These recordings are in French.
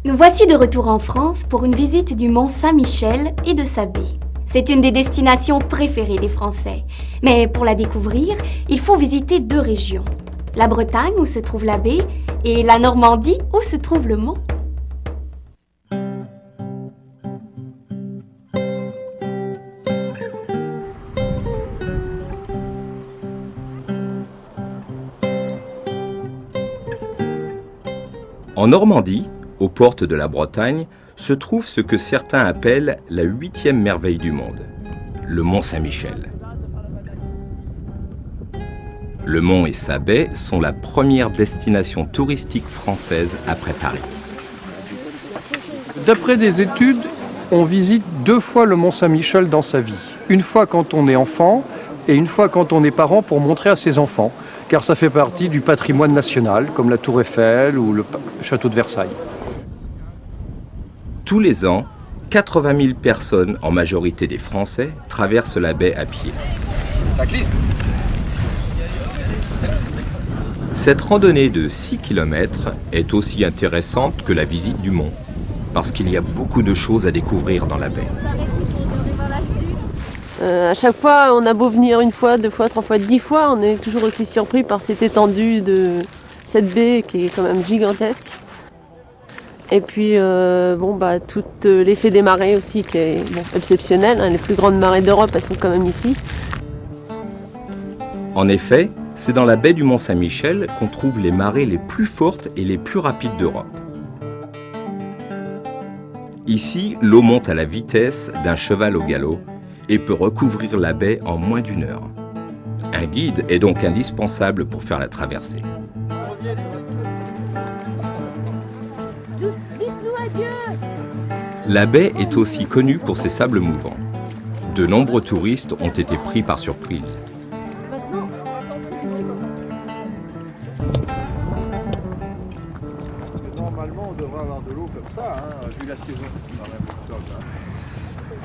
Nous voici de retour en France pour une visite du mont Saint-Michel et de sa baie. C'est une des destinations préférées des Français. Mais pour la découvrir, il faut visiter 2 régions. La Bretagne, où se trouve la baie, et la Normandie, où se trouve le mont. En Normandie, aux portes de la Bretagne, se trouve ce que certains appellent la 8e merveille du monde, le mont Saint-Michel. Le mont et sa baie sont la première destination touristique française après Paris. D'après des études, on visite 2 fois le mont Saint-Michel dans sa vie. Une fois quand on est enfant et une fois quand on est parent pour montrer à ses enfants, car ça fait partie du patrimoine national, comme la Tour Eiffel ou le château de Versailles. Tous les ans, 80 000 personnes, en majorité des Français, traversent la baie à pied. Ça glisse. Cette randonnée de 6 km est aussi intéressante que la visite du mont, parce qu'il y a beaucoup de choses à découvrir dans la baie. À chaque fois, on a beau venir 1 fois, 2 fois, 3 fois, 10 fois, on est toujours aussi surpris par cette étendue de cette baie qui est quand même gigantesque. Et puis, tout l'effet des marées aussi qui est exceptionnel. Les plus grandes marées d'Europe, elles sont quand même ici. En effet, c'est dans la baie du Mont-Saint-Michel qu'on trouve les marées les plus fortes et les plus rapides d'Europe. Ici, l'eau monte à la vitesse d'un cheval au galop et peut recouvrir la baie en moins d'1 heure. Un guide est donc indispensable pour faire la traversée. La baie est aussi connue pour ses sables mouvants. De nombreux touristes ont été pris par surprise. Normalement, on devrait avoir de l'eau comme ça, vu la saison.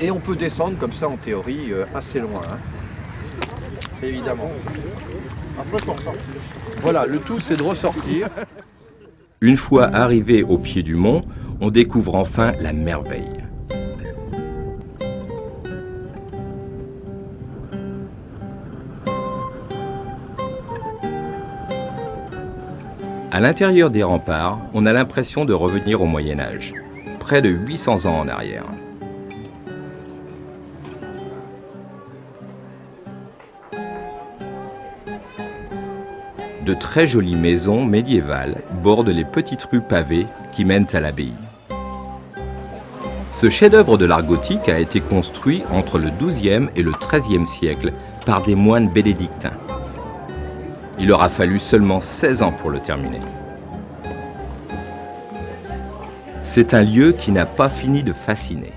Et on peut descendre comme ça, en théorie, assez loin. Évidemment. Après, pour ressortir. Voilà, le tout, c'est de ressortir. Une fois arrivé au pied du mont, on découvre enfin la merveille. À l'intérieur des remparts, on a l'impression de revenir au Moyen Âge, près de 800 ans en arrière. De très jolies maisons médiévales bordent les petites rues pavées qui mènent à l'abbaye. Ce chef-d'œuvre de l'art gothique a été construit entre le XIIe et le XIIIe siècle par des moines bénédictins. Il aura fallu seulement 16 ans pour le terminer. C'est un lieu qui n'a pas fini de fasciner.